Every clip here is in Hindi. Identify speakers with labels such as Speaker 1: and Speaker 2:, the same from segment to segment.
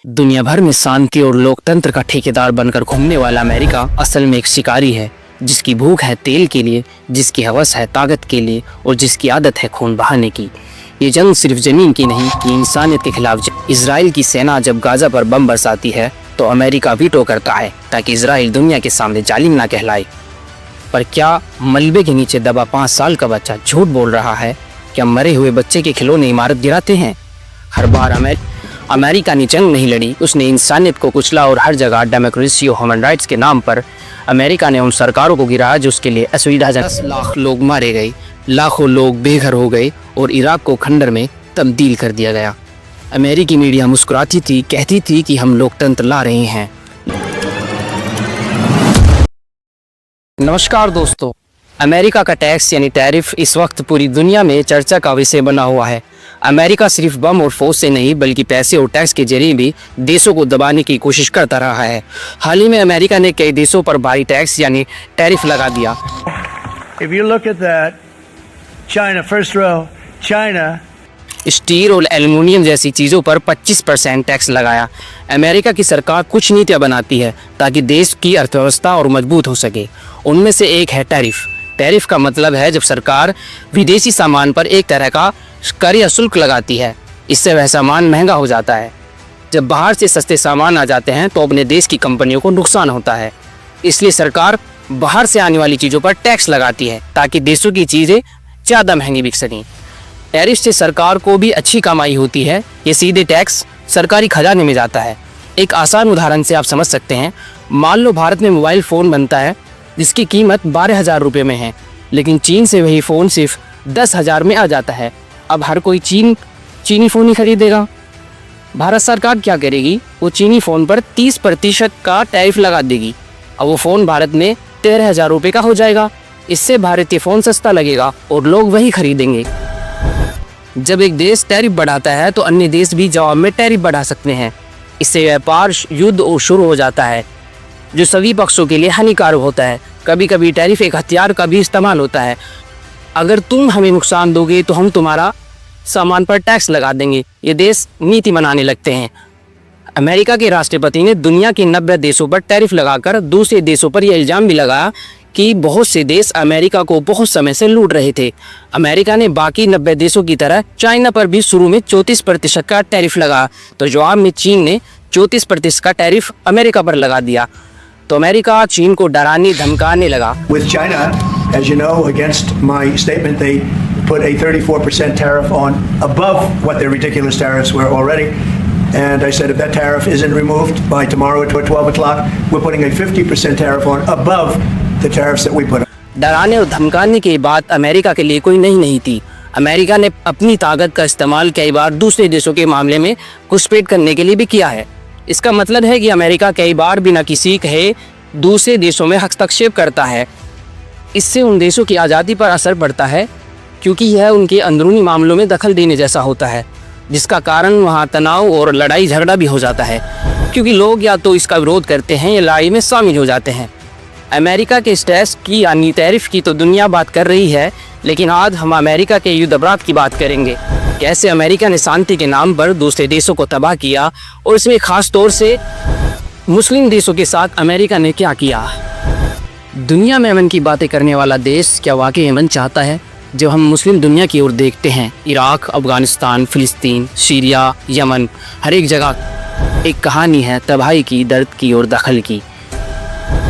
Speaker 1: दुनिया भर में शांति और लोकतंत्र का ठेकेदार बनकर घूमने वाला अमेरिका असल में एक शिकारी है, जिसकी भूख है तेल के लिए, जिसकी हवस है ताकत के लिए और जिसकी आदत है खून बहाने की। ये जंग सिर्फ जमीन की नहीं, ये इंसानियत के खिलाफ। इजराइल की सेना जब गाजा पर बम बरसाती है तो अमेरिका वीटो करता है ताकि इजराइल दुनिया के सामने जालिम ना कहलाए। पर क्या मलबे के नीचे दबा 5 साल का बच्चा झूठ बोल रहा है? क्या मरे हुए बच्चे के खिलौने इमारत गिराते हैं? हर बार अमेरिका ने जंग नहीं लड़ी, उसने इंसानियत को कुचला और हर जगह डेमोक्रेसी और ह्यूमन राइट्स के नाम पर अमेरिका ने उन सरकारों को गिराया जो उसके लिए असुविधाजनक। 10 लाख लोग मारे गए, लाखों लोग बेघर हो गए और इराक को खंडर में तब्दील कर दिया गया। अमेरिकी मीडिया मुस्कुराती थी, कहती थी कि हम लोकतंत्र ला रहे हैं। नमस्कार दोस्तों, अमेरिका का टैक्स यानी टैरिफ इस वक्त पूरी दुनिया में चर्चा का विषय बना हुआ है। अमेरिका सिर्फ बम और फौज से नहीं बल्कि पैसे और टैक्स के जरिए भी देशों को दबाने की कोशिश करता रहा है। हाल ही में अमेरिका ने कई देशों पर भारी टैक्स यानी टैरिफ लगा दिया।
Speaker 2: If you look at that, China, first row, China.
Speaker 1: Steel और एल्युमिनियम जैसी चीज़ों पर 25% टैक्स लगाया। अमेरिका की सरकार कुछ नीतियां बनाती है ताकि देश की अर्थव्यवस्था और मजबूत हो सके। उनमें से एक है टैरिफ। टैरिफ का मतलब है जब सरकार विदेशी सामान पर एक तरह का कर या शुल्क लगाती है। इससे वह सामान महंगा हो जाता है। जब बाहर से सस्ते सामान आ जाते हैं तो अपने देश की कंपनियों को नुकसान होता है। इसलिए सरकार बाहर से आने वाली चीज़ों पर टैक्स लगाती है ताकि देशों की चीज़ें ज़्यादा महंगी बिक सकें। टैरिफ से सरकार को भी अच्छी कमाई होती है। ये सीधे टैक्स सरकारी खजाने में जाता है। एक आसान उदाहरण से आप समझ सकते हैं। मान लो भारत में मोबाइल फ़ोन बनता है जिसकी कीमत 12,000 रुपये में है, लेकिन चीन से वही फ़ोन सिर्फ 10,000 में आ जाता है। अब हर कोई चीनी फ़ोन ही खरीदेगा। भारत सरकार क्या करेगी? वो चीनी फ़ोन पर 30% का टैरिफ लगा देगी। अब वो फ़ोन भारत में 13,000 रुपये का हो जाएगा। इससे भारतीय फ़ोन सस्ता लगेगा और लोग वही खरीदेंगे। जब एक देश टैरिफ बढ़ाता है तो अन्य देश भी जवाब में टैरिफ बढ़ा सकते हैं। इससे व्यापार युद्ध शुरू हो जाता है जो सभी पक्षों के लिए हानिकारक होता है। कभी कभी टैरिफ एक हथियार का भी इस्तेमाल होता है। अगर तुम हमें नुकसान दोगे तो हम तुम्हारा सामान पर टैक्स लगा देंगे। ये देश नीति बनाने लगते हैं। अमेरिका के राष्ट्रपति ने दुनिया के 90 देशों पर टैरिफ लगाकर दूसरे देशों पर यह इल्ज़ाम भी लगाया कि बहुत से देश अमेरिका को बहुत समय से लूट रहे थे। अमेरिका ने बाकी 90 देशों की तरह चाइना पर भी शुरू में 34% का टैरिफ लगा, तो जवाब में चीन ने 34% का टैरिफ अमेरिका पर लगा दिया। तो अमेरिका चीन को डराने धमकाने लगा।
Speaker 2: With China, as you know, against my statement, they put a 34% tariff on above what their ridiculous tariffs were already. And I said if that tariff isn't removed by tomorrow at 12 o'clock, we're putting a 50% tariff on above the tariffs that we put on.
Speaker 1: डराने और धमकाने की बात अमेरिका के लिए कोई नहीं थी। अमेरिका ने अपनी ताकत का इस्तेमाल कई बार दूसरे देशों के मामले में घुसपैठ करने के लिए भी किया है। इसका मतलब है कि अमेरिका कई बार बिना किसी कहे दूसरे देशों में हस्तक्षेप करता है। इससे उन देशों की आज़ादी पर असर पड़ता है क्योंकि यह उनके अंदरूनी मामलों में दखल देने जैसा होता है, जिसका कारण वहाँ तनाव और लड़ाई झगड़ा भी हो जाता है क्योंकि लोग या तो इसका विरोध करते हैं या लड़ाई में शामिल हो जाते हैं। अमेरिका के स्टैक्स की यानी टैरिफ की तो दुनिया बात कर रही है, लेकिन आज हम अमेरिका के युद्ध अपराध की बात करेंगे। कैसे अमेरिका ने शांति के नाम पर दूसरे देशों को तबाह किया और इसमें खास तौर से मुस्लिम देशों के साथ अमेरिका ने क्या किया। दुनिया में अमन की बातें करने वाला देश क्या वाकई अमन चाहता है? जब हम मुस्लिम दुनिया की ओर देखते हैं, इराक, अफगानिस्तान, फिलिस्तीन, सीरिया, यमन, हर एक जगह एक कहानी है तबाही की, दर्द की और दखल की।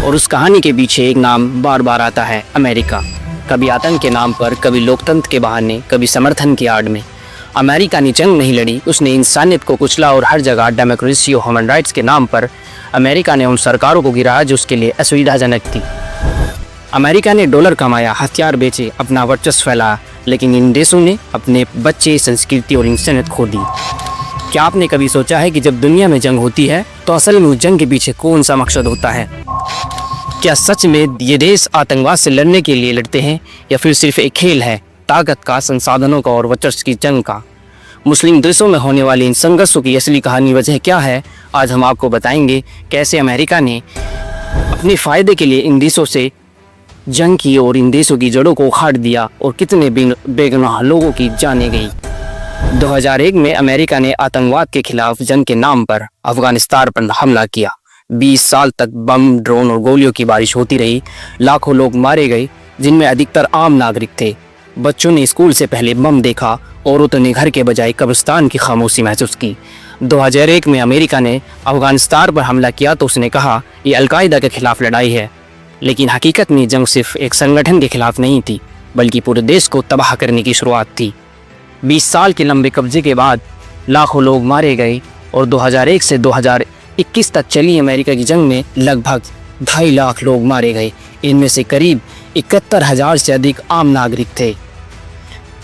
Speaker 1: और उस कहानी के पीछे एक नाम बार बार आता है, अमेरिका। कभी आतंक के नाम पर, कभी लोकतंत्र के बहाने, कभी समर्थन की आड़ में। अमेरिका ने जंग नहीं लड़ी, उसने इंसानियत को कुचला और हर जगह डेमोक्रेसी और ह्यूमन राइट्स के नाम पर अमेरिका ने उन सरकारों को गिराया जो उसके लिए असुविधाजनक थी। अमेरिका ने डॉलर कमाया, हथियार बेचे, अपना वर्चस्व फैलाया, लेकिन इन देशों ने अपने बच्चे, संस्कृति और इंसानियत खो दी। क्या आपने कभी सोचा है कि जब दुनिया में जंग होती है तो असल में उस जंग के पीछे कौन सा मकसद होता है? क्या सच में ये देश आतंकवाद से लड़ने के लिए लड़ते हैं या फिर सिर्फ एक खेल है ताकत का, संसाधनों का और वर्चस्व की जंग का? मुस्लिम देशों में होने वाली इन संघर्षों की असली कहानी वजह क्या है, आज हम आपको बताएंगे। कैसे अमेरिका ने अपने फ़ायदे के लिए इन देशों से जंग की और इन देशों की जड़ों को उखाड़ दिया और कितने बेगुनाह लोगों की जानें गई। 2001 में अमेरिका ने आतंकवाद के खिलाफ जंग के नाम पर अफगानिस्तान पर हमला किया। 20 साल तक बम, ड्रोन और गोलियों की बारिश होती रही। लाखों लोग मारे गए, जिनमें अधिकतर आम नागरिक थे। बच्चों ने स्कूल से पहले बम देखा, औरतों ने घर के बजाय कब्रिस्तान की खामोशी महसूस की। 2001 में अमेरिका ने अफगानिस्तान पर हमला किया तो उसने कहा ये अलकायदा के खिलाफ लड़ाई है, लेकिन हकीकत में जंग सिर्फ एक संगठन के खिलाफ नहीं थी, बल्कि पूरे देश को तबाह करने की शुरुआत थी। 20 साल के लंबे कब्जे के बाद लाखों लोग मारे गए और 2001 से 2021 तक चली अमेरिका की जंग में लगभग 2.5 लाख लोग मारे गए। इनमें से करीब 71,000 से अधिक आम नागरिक थे।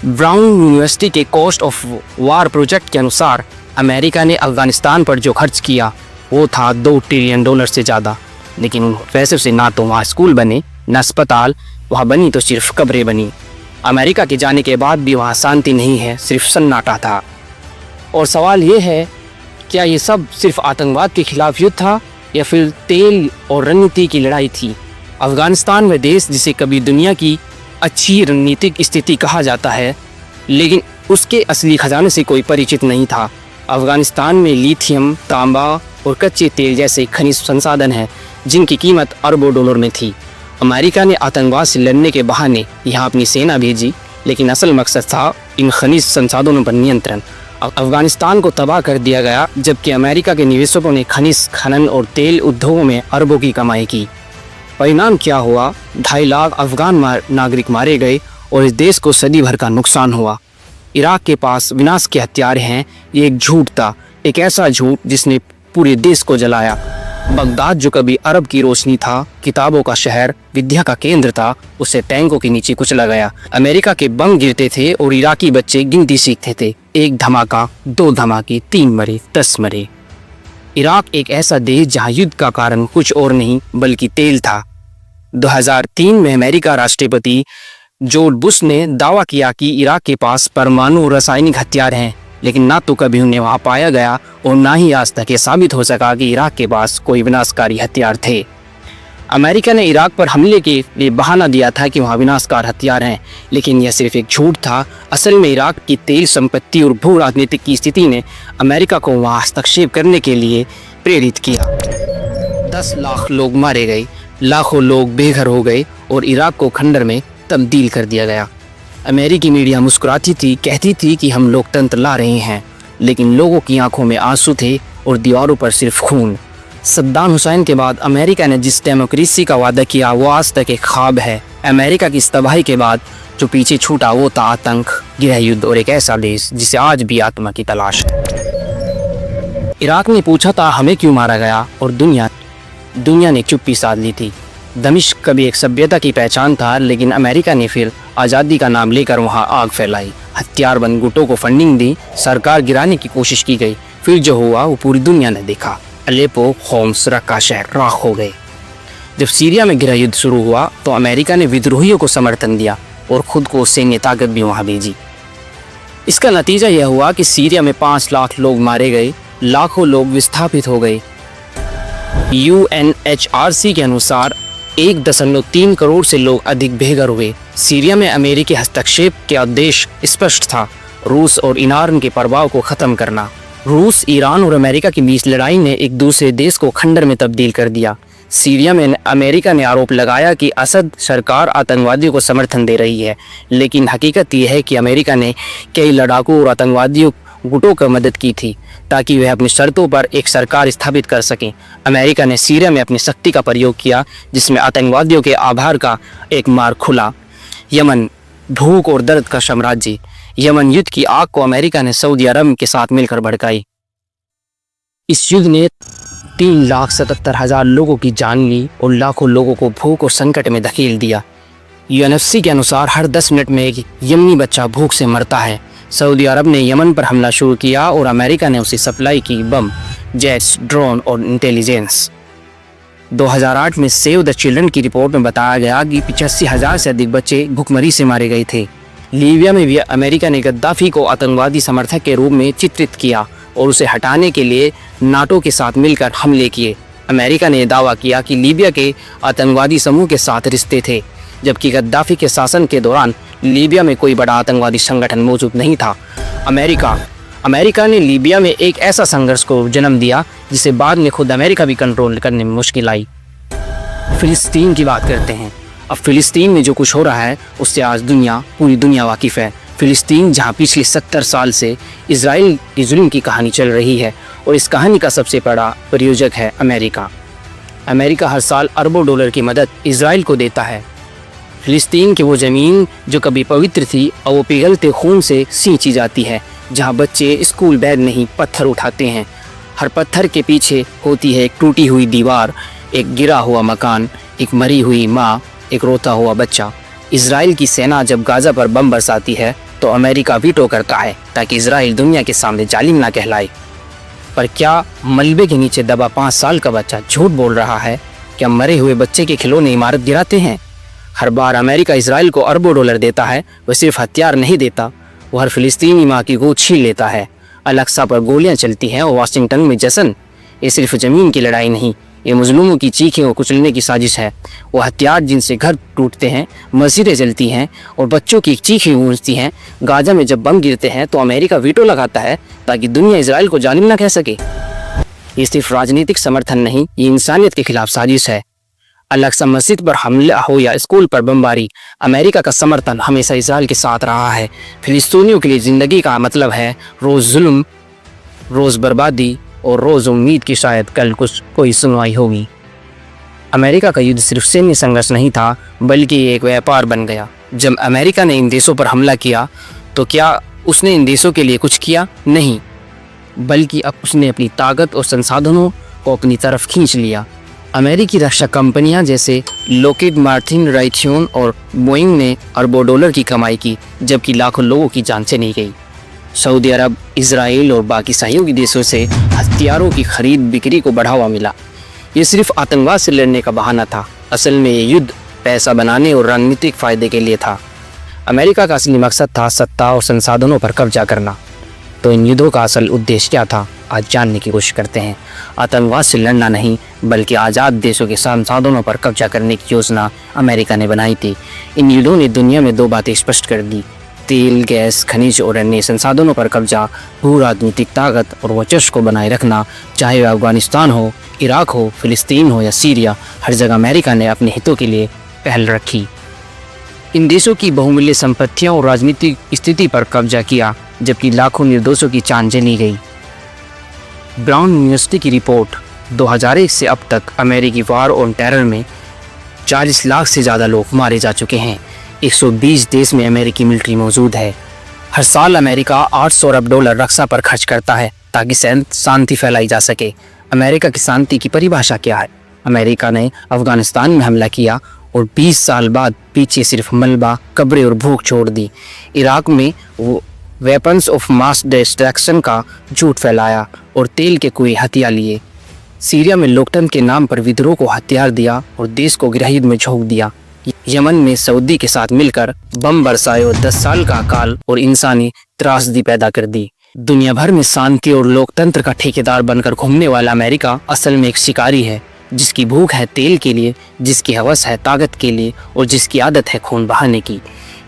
Speaker 1: ब्राउन यूनिवर्सिटी के कॉस्ट ऑफ वार प्रोजेक्ट के अनुसार अमेरिका ने अफगानिस्तान पर जो खर्च किया वो था $2 ट्रिलियन से ज़्यादा, लेकिन उन पैसों से ना तो वहाँ स्कूल बने, न अस्पताल, वहाँ बनी तो सिर्फ कब्रें बनी। अमेरिका के जाने के बाद भी वहाँ शांति नहीं है, सिर्फ सन्नाटा था। और सवाल ये है, क्या ये सब सिर्फ आतंकवाद के खिलाफ युद्ध था या फिर तेल और रणनीति की लड़ाई थी? अफगानिस्तान वह देश जिसे कभी दुनिया की अच्छी रणनीतिक स्थिति कहा जाता है, लेकिन उसके असली खजाने से कोई परिचित नहीं था। अफगानिस्तान में लिथियम, तांबा और कच्चे तेल जैसे खनिज संसाधन हैं जिनकी कीमत अरबों डॉलर में थी। अमेरिका ने आतंकवाद से लड़ने के बहाने यहाँ अपनी सेना भेजी, लेकिन असल मकसद था इन खनिज संसाधनों पर नियंत्रण। अफगानिस्तान को तबाह कर दिया गया, जबकि अमेरिका के निवेशकों ने खनिज खनन और तेल उद्योगों में अरबों की कमाई की। परिणाम क्या हुआ? 2.5 लाख अफगान नागरिक मारे गए और इस देश को सदी भर का नुकसान हुआ। इराक के पास विनाश के हथियार हैं, ये एक झूठ था, एक ऐसा झूठ जिसने पूरे देश को जलाया। बगदाद जो कभी अरब की रोशनी था, किताबों का शहर, विद्या का केंद्र था, उसे टैंकों के नीचे कुचला गया। अमेरिका के बम गिरते थे और इराकी बच्चे गिनती सीखते थे। 1 धमाका, 2 धमाके, 3 मरे, 10 मरे। इराक एक ऐसा देश जहां युद्ध का कारण कुछ और नहीं बल्कि तेल था। 2003 में अमेरिका राष्ट्रपति जॉर्ज बुश ने दावा किया कि इराक के पास परमाणु और रासायनिक हथियार हैं, लेकिन ना तो कभी उन्हें वहां पाया गया और ना ही आज तक ये साबित हो सका कि इराक के पास कोई विनाशकारी हथियार थे। अमेरिका ने इराक पर हमले के लिए बहाना दिया था कि वहां विनाशकारी हथियार हैं, लेकिन यह सिर्फ एक झूठ था। असल में इराक की तेल संपत्ति और भू राजनीतिक की स्थिति ने अमेरिका को वहां हस्तक्षेप करने के लिए प्रेरित किया। 10 लाख लोग मारे गए, लाखों लोग बेघर हो गए और इराक को खंडर में तब्दील कर दिया गया। अमेरिकी मीडिया मुस्कुराती थी, कहती थी कि हम लोकतंत्र ला रहे हैं, लेकिन लोगों की आंखों में आंसू थे और दीवारों पर सिर्फ खून। सद्दाम हुसैन के बाद अमेरिका ने जिस डेमोक्रेसी का वादा किया वो आज तक एक ख्वाब है। अमेरिका की इस तबाही के बाद जो पीछे छूटा वो था आतंक, गृह युद्ध और एक ऐसा देश जिसे आज भी आत्मा की तलाश है। इराक ने पूछा था हमें क्यों मारा गया और दुनिया ने चुप्पी साध ली थी। दमिश्क कभी एक सभ्यता की पहचान था, लेकिन अमेरिका ने फिर आज़ादी का नाम लेकर वहां आग फैलाई, हथियारबंद गुटों को फंडिंग दी, सरकार गिराने की कोशिश की गई। फिर जो हुआ वो पूरी दुनिया ने देखा। अलेपो, होम्स, रक्का शहर राख हो गए। जब सीरिया में गृह युद्ध शुरू हुआ तो अमेरिका ने विद्रोहियों को समर्थन दिया और खुद को सैन्य ताकत भी वहां भेजी। इसका नतीजा यह हुआ कि सीरिया में 5 लाख लोग मारे गए, लाखों लोग विस्थापित हो गए। UNHRC के अनुसार 1.3 करोड़ से लोग अधिक बेघर हुए। सीरिया में अमेरिकी हस्तक्षेप का उद्देश्य स्पष्ट था, रूस और ईरान के प्रभाव को खत्म करना। रूस, ईरान और अमेरिका की बीच लड़ाई ने एक दूसरे देश को खंडर में तब्दील कर दिया। सीरिया में अमेरिका ने आरोप लगाया कि असद सरकार आतंकवादियों को समर्थन दे रही है, लेकिन हकीकत यह है कि अमेरिका ने कई लड़ाकू और आतंकवादियों गुटों की मदद की थी ताकि वह अपनी शर्तों पर एक सरकार स्थापित कर सकें। अमेरिका ने सीरिया में अपनी शक्ति का प्रयोग किया, जिसमें आतंकवादियों के आभार का एक मार्ग खुला। यमन, भूख और दर्द का साम्राज्य। यमन युद्ध की आग को अमेरिका ने सऊदी अरब के साथ मिलकर भड़काई। इस युद्ध ने 3,77,000 लोगों की जान ली और लाखों लोगों को भूख और संकट में धकेल दिया। UNFC के अनुसार हर 10 मिनट में एक यमनी बच्चा भूख से मरता है। सऊदी अरब ने यमन पर हमला शुरू किया और अमेरिका ने उसे सप्लाई की बम, जेट्स, ड्रोन और इंटेलिजेंस। 2008 में सेव द चिल्ड्रन की रिपोर्ट में बताया गया कि 85,000 से अधिक बच्चे भूखमरी से मारे गए थे। लीबिया में भी अमेरिका ने गद्दाफी को आतंकवादी समर्थक के रूप में चित्रित किया और उसे हटाने के लिए नाटो के साथ मिलकर हमले किए। अमेरिका ने दावा किया कि लीबिया के आतंकवादी समूह के साथ रिश्ते थे, जबकि गद्दाफी के शासन के दौरान लीबिया में कोई बड़ा आतंकवादी संगठन मौजूद नहीं था। अमेरिका ने लीबिया में एक ऐसा संघर्ष को जन्म दिया जिसे बाद में खुद अमेरिका भी कंट्रोल करने में मुश्किल आई। फिलिस्तीन की बात करते हैं। अब फिलिस्तीन में जो कुछ हो रहा है उससे आज पूरी दुनिया वाकिफ़ है। फिलिस्तीन जहां पिछले 70 साल से इजराइल की जुल्म की कहानी चल रही है और इस कहानी का सबसे बड़ा प्रायोजक है अमेरिका। अमेरिका हर साल अरबों डॉलर की मदद इजराइल को देता है। फिलिस्तीन की वो ज़मीन जो कभी पवित्र थी और वो पिघलते खून से सींची जाती है, जहाँ बच्चे स्कूल बैग नहीं पत्थर उठाते हैं। हर पत्थर के पीछे होती है एक टूटी हुई दीवार, एक गिरा हुआ मकान, एक मरी हुई माँ, एक रोता हुआ बच्चा। इजराइल की सेना जब गाज़ा पर बम बरसाती है तो अमेरिका वीटो करता है ताकि इजराइल दुनिया के सामने जालिम ना कहलाए। पर क्या मलबे के नीचे दबा 5 साल का बच्चा झूठ बोल रहा है? क्या मरे हुए बच्चे के खिलौने इमारत गिराते हैं? हर बार अमेरिका इजराइल को अरबों डॉलर देता है, वह सिर्फ हथियार नहीं देता, वो हर फिलिस्तीनी माँ की गोद छीन लेता है। अल-अक्सा पर गोलियां चलती हैं और वाशिंगटन में जश्न। ये सिर्फ ज़मीन की लड़ाई नहीं, ये मजलूमों की चीखें और कुचलने की साजिश है। वो हथियार जिनसे घर टूटते हैं, मस्जिदें जलती हैं और बच्चों की चीखें गूंजती हैं। गाज़ा में जब बम गिरते हैं तो अमेरिका वीटो लगाता है ताकि दुनिया इजराइल को जालिम ना कह सके। ये सिर्फ राजनीतिक समर्थन नहीं, ये इंसानियत के खिलाफ साजिश है। अल-अक्सा मस्जिद पर हमला हो या स्कूल पर बमबारी, अमेरिका का समर्थन हमेशा इजराइल के साथ रहा है। फिलिस्तीनियों के लिए ज़िंदगी का मतलब है रोज़ जुल्म, रोज़ बर्बादी और रोज़ उम्मीद कि शायद कल कोई सुनवाई होगी। अमेरिका का युद्ध सिर्फ सैन्य संघर्ष नहीं था, बल्कि ये एक व्यापार बन गया। जब अमेरिका ने इन देशों पर हमला किया तो क्या उसने इन देशों के लिए कुछ किया? नहीं, बल्कि अब उसने अपनी ताकत और संसाधनों को अपनी तरफ खींच लिया। अमेरिकी रक्षा कंपनियां जैसे लॉकहीड मार्टिन, रायथ्यून और बोइंग ने अरबों डॉलर की कमाई की, जबकि लाखों लोगों की जान चली गई। सऊदी अरब, इजराइल और बाकी सहयोगी देशों से हथियारों की खरीद बिक्री को बढ़ावा मिला। ये सिर्फ आतंकवाद से लड़ने का बहाना था। असल में ये युद्ध पैसा बनाने और रणनीतिक फ़ायदे के लिए था। अमेरिका का असली मकसद था सत्ता और संसाधनों पर कब्जा करना। तो इन युद्धों का असल उद्देश्य क्या था, आज जानने की कोशिश करते हैं। आतंकवाद से लड़ना नहीं, बल्कि आज़ाद देशों के संसाधनों पर कब्जा करने की योजना अमेरिका ने बनाई थी। इन युद्धों ने दुनिया में 2 बातें स्पष्ट कर दी: तेल, गैस, खनिज और अन्य संसाधनों पर कब्जा, भू राजनीतिक ताकत और वर्चस्व को बनाए रखना। चाहे वह अफगानिस्तान हो, इराक हो, फिलिस्तीन हो या सीरिया, हर जगह अमेरिका ने अपने हितों के लिए पहल रखी। इन देशों की बहुमूल्य संपत्तियों और राजनीतिक स्थिति पर कब्जा किया, जबकि लाखों निर्दोषों की जान चली गई। ब्राउन यूनिवर्सिटी की रिपोर्ट 2001 से अब तक अमेरिकी वार ऑन टेरर में 40 लाख से ज़्यादा लोग मारे जा चुके हैं। 120 देश में अमेरिकी मिलिट्री मौजूद है। हर साल अमेरिका 800 अरब डॉलर रक्षा पर खर्च करता है ताकि शांति फैलाई जा सके। अमेरिका की शांति की परिभाषा क्या है? अमेरिका ने अफगानिस्तान में हमला किया और 20 साल बाद पीछे सिर्फ मलबा, कब्रें और भूख छोड़ दी। इराक में वो वेपन्स ऑफ मास डिस्ट्रक्शन का झूठ फैलाया और तेल के कुएं हथिया लिए। सीरिया में लोकतंत्र के नाम पर विद्रोह को हथियार दिया और देश को गृहयुद्ध में झोंक दिया। यमन में सऊदी के साथ मिलकर बम बरसाए और 10 साल का अकाल और इंसानी त्रासदी पैदा कर दी। दुनिया भर में शांति और लोकतंत्र का ठेकेदार बनकर घूमने वाला अमेरिका असल में एक शिकारी है, जिसकी भूख है तेल के लिए, जिसकी हवस है ताकत के लिए और जिसकी आदत है खून बहाने की।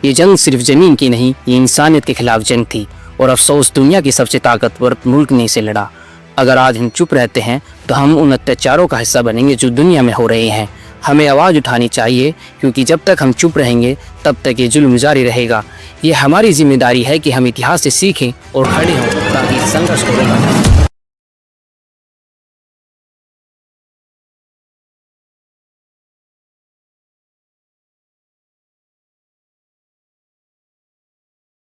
Speaker 1: ये जंग सिर्फ जमीन की नहीं, ये इंसानियत के खिलाफ जंग थी और अफसोस दुनिया की सबसे ताकतवर मुल्क ने इसे लड़ा। अगर आज हम चुप रहते हैं तो हम उन अत्याचारों का हिस्सा बनेंगे जो दुनिया में हो रहे हैं। हमें आवाज़ उठानी चाहिए, क्योंकि जब तक हम चुप रहेंगे तब तक ये जुल्म जारी रहेगा। ये हमारी जिम्मेदारी है कि हम इतिहास से सीखें और खड़े हों ताकि इस संघर्ष को रोका जाए।